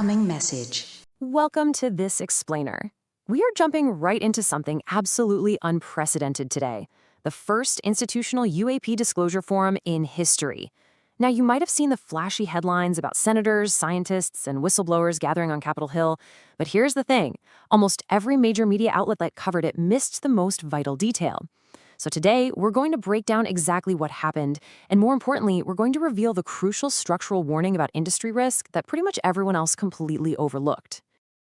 Incoming message. Welcome to This Explainer. We are jumping right into something absolutely unprecedented today, the first institutional UAP disclosure forum in history. Now, you might have seen the flashy headlines about senators, scientists, and whistleblowers gathering on Capitol Hill, but here's the thing. Almost every major media outlet that covered it missed the most vital detail. So today, we're going to break down exactly what happened, and more importantly, we're going to reveal the crucial structural warning about industry risk that pretty much everyone else completely overlooked.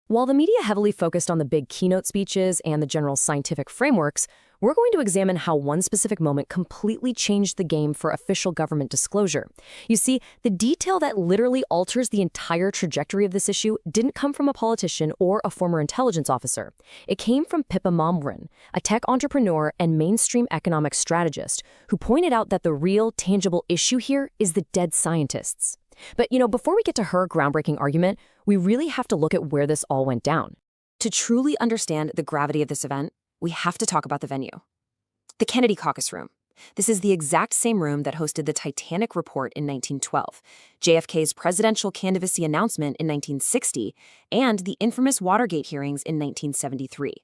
While the media heavily focused on the big keynote speeches and the general scientific frameworks, we're going to examine how one specific moment completely changed the game for official government disclosure. You see, the detail that literally alters the entire trajectory of this issue didn't come from a politician or a former intelligence officer. It came from Pippa Malmgren, a tech entrepreneur and mainstream economic strategist, who pointed out that the real, tangible issue here is the dead scientists. But, before we get to her groundbreaking argument, we really have to look at where this all went down. To truly understand the gravity of this event, we have to talk about the venue. The Kennedy Caucus Room. This is the exact same room that hosted the Titanic report in 1912, JFK's presidential candidacy announcement in 1960, and the infamous Watergate hearings in 1973.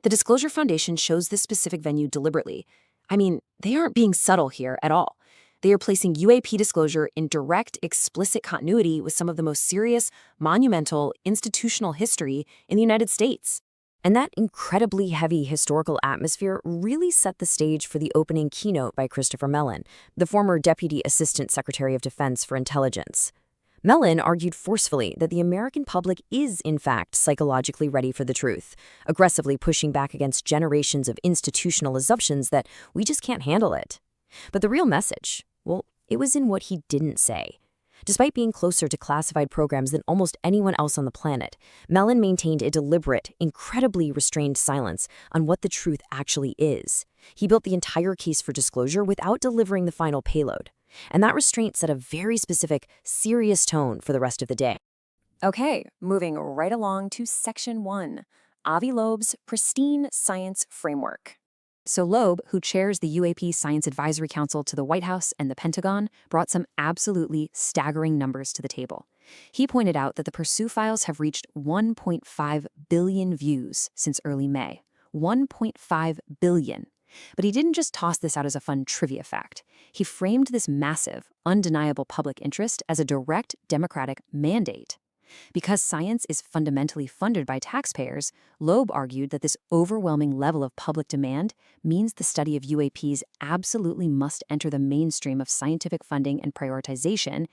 The Disclosure Foundation chose this specific venue deliberately. I mean, they aren't being subtle here at all. They are placing UAP disclosure in direct, explicit continuity with some of the most serious, monumental, institutional history in the United States. And that incredibly heavy historical atmosphere really set the stage for the opening keynote by Christopher Mellon, the former Deputy Assistant Secretary of Defense for Intelligence. Mellon argued forcefully that the American public is, in fact, psychologically ready for the truth, aggressively pushing back against generations of institutional assumptions that we just can't handle it. But the real message, well, it was in what he didn't say. Despite being closer to classified programs than almost anyone else on the planet, Mellon maintained a deliberate, incredibly restrained silence on what the truth actually is. He built the entire case for disclosure without delivering the final payload. And that restraint set a very specific, serious tone for the rest of the day. Okay, moving right along to Section 1, Avi Loeb's Pristine Science Framework. So Loeb, who chairs the UAP Science Advisory Council to the White House and the Pentagon, brought some absolutely staggering numbers to the table. He pointed out that the Pursu files have reached 1.5 billion views since early May. 1.5 billion. But he didn't just toss this out as a fun trivia fact. He framed this massive, undeniable public interest as a direct democratic mandate. Because science is fundamentally funded by taxpayers, Loeb argued that this overwhelming level of public demand means the study of UAPs absolutely must enter the mainstream of scientific funding and prioritization,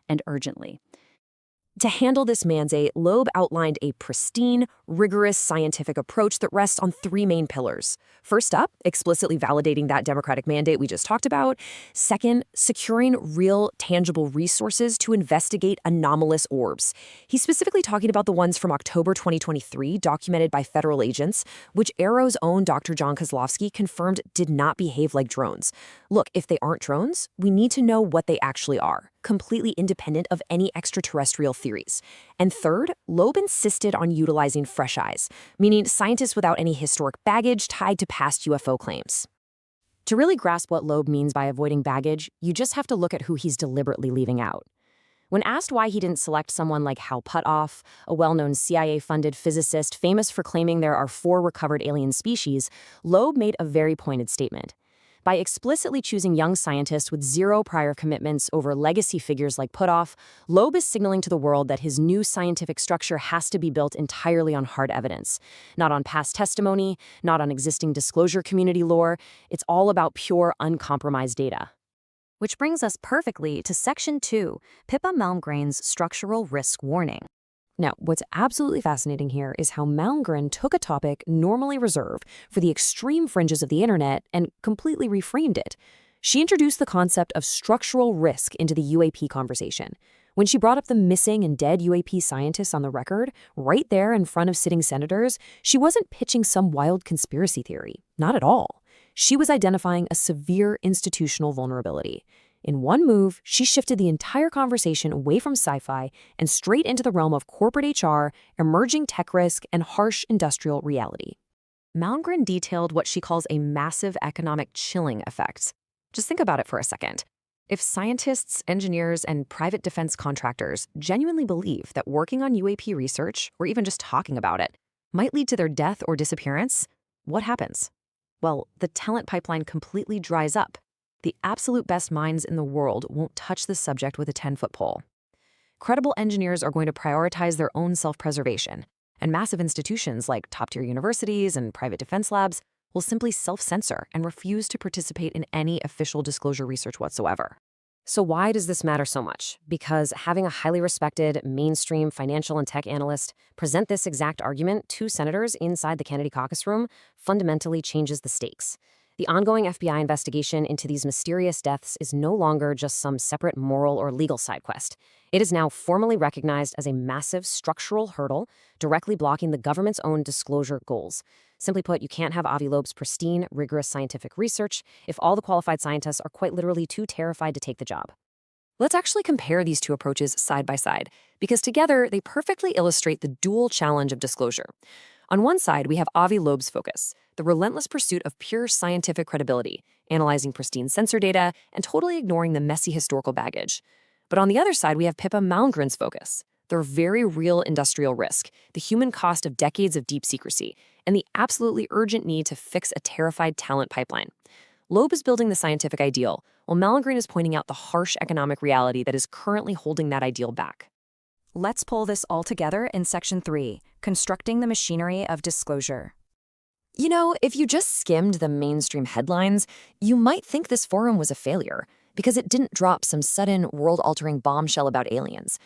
and urgently. To handle this mandate, Loeb outlined a pristine, rigorous scientific approach that rests on three main pillars. First up, explicitly validating that democratic mandate we just talked about. Second, securing real, tangible resources to investigate anomalous orbs. He's specifically talking about the ones from October 2023, documented by federal agents, which AARO's own Dr. John Kozlowski confirmed did not behave like drones. Look, if they aren't drones, we need to know what they actually are, completely independent of any extraterrestrial theories. And third, Loeb insisted on utilizing fresh eyes, meaning scientists without any historic baggage tied to past UFO claims. To really grasp what Loeb means by avoiding baggage, you just have to look at who he's deliberately leaving out. When asked why he didn't select someone like Hal Puthoff, a well-known CIA-funded physicist famous for claiming there are 4 recovered alien species, Loeb made a very pointed statement. By explicitly choosing young scientists with 0 prior commitments over legacy figures like Puthoff, Loeb is signaling to the world that his new scientific structure has to be built entirely on hard evidence. Not on past testimony, not on existing disclosure community lore. It's all about pure, uncompromised data. Which brings us perfectly to Section 2, Pippa Malmgren's Structural Risk Warning. Now, what's absolutely fascinating here is how Malmgren took a topic normally reserved for the extreme fringes of the internet and completely reframed it. She introduced the concept of structural risk into the UAP conversation. When she brought up the missing and dead UAP scientists on the record, right there in front of sitting senators, she wasn't pitching some wild conspiracy theory. Not at all. She was identifying a severe institutional vulnerability. In one move, she shifted the entire conversation away from sci-fi and straight into the realm of corporate HR, emerging tech risk, and harsh industrial reality. Malmgren detailed what she calls a massive economic chilling effect. Just think about it for a second. If scientists, engineers, and private defense contractors genuinely believe that working on UAP research, or even just talking about it, might lead to their death or disappearance, what happens? Well, the talent pipeline completely dries up. The absolute best minds in the world won't touch the subject with a 10-foot pole. Credible engineers are going to prioritize their own self-preservation, and massive institutions like top-tier universities and private defense labs will simply self-censor and refuse to participate in any official disclosure research whatsoever. So why does this matter so much? Because having a highly respected mainstream financial and tech analyst present this exact argument to senators inside the Kennedy caucus room fundamentally changes the stakes. The ongoing FBI investigation into these mysterious deaths is no longer just some separate moral or legal side quest. It is now formally recognized as a massive structural hurdle directly blocking the government's own disclosure goals. Simply put, you can't have Avi Loeb's pristine, rigorous scientific research if all the qualified scientists are quite literally too terrified to take the job. Let's actually compare these two approaches side by side, because together they perfectly illustrate the dual challenge of disclosure. On one side, we have Avi Loeb's focus, the relentless pursuit of pure scientific credibility, analyzing pristine sensor data and totally ignoring the messy historical baggage. But on the other side, we have Pippa Malmgren's focus, their very real industrial risk, the human cost of decades of deep secrecy, and the absolutely urgent need to fix a terrified talent pipeline. Loeb is building the scientific ideal, while Malmgren is pointing out the harsh economic reality that is currently holding that ideal back. Let's pull this all together in Section 3, Constructing the Machinery of Disclosure. You know, if you just skimmed the mainstream headlines, you might think this forum was a failure, because it didn't drop some sudden world-altering bombshell about aliens.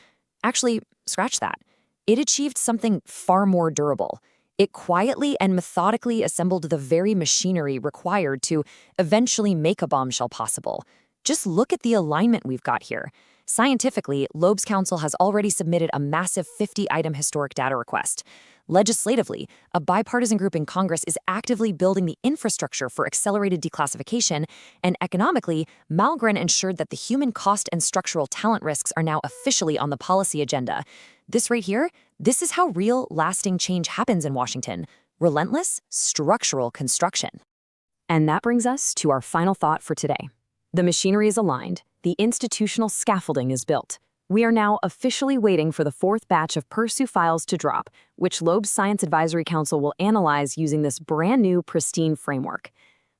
Actually, scratch that. It achieved something far more durable. It quietly and methodically assembled the very machinery required to eventually make a bombshell possible. Just look at the alignment we've got here. Scientifically, Loeb's counsel has already submitted a massive 50-item historic data request. Legislatively, a bipartisan group in Congress is actively building the infrastructure for accelerated declassification, and economically, Malmgren ensured that the human cost and structural talent risks are now officially on the policy agenda. This right here, this is how real, lasting change happens in Washington. Relentless, structural construction. And that brings us to our final thought for today. The machinery is aligned. The institutional scaffolding is built. We are now officially waiting for the fourth batch of Pursu files to drop, which Loeb's Science Advisory Council will analyze using this brand new, pristine framework.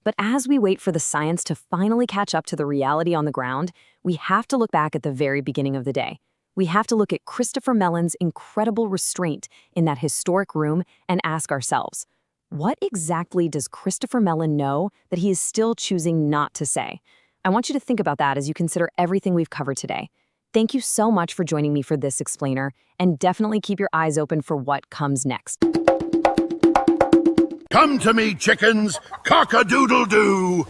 But as we wait for the science to finally catch up to the reality on the ground, we have to look back at the very beginning of the day. We have to look at Christopher Mellon's incredible restraint in that historic room and ask ourselves, what exactly does Christopher Mellon know that he is still choosing not to say? I want you to think about that as you consider everything we've covered today. Thank you so much for joining me for this explainer, and definitely keep your eyes open for what comes next. Come to me, chickens, cock-a-doodle-doo!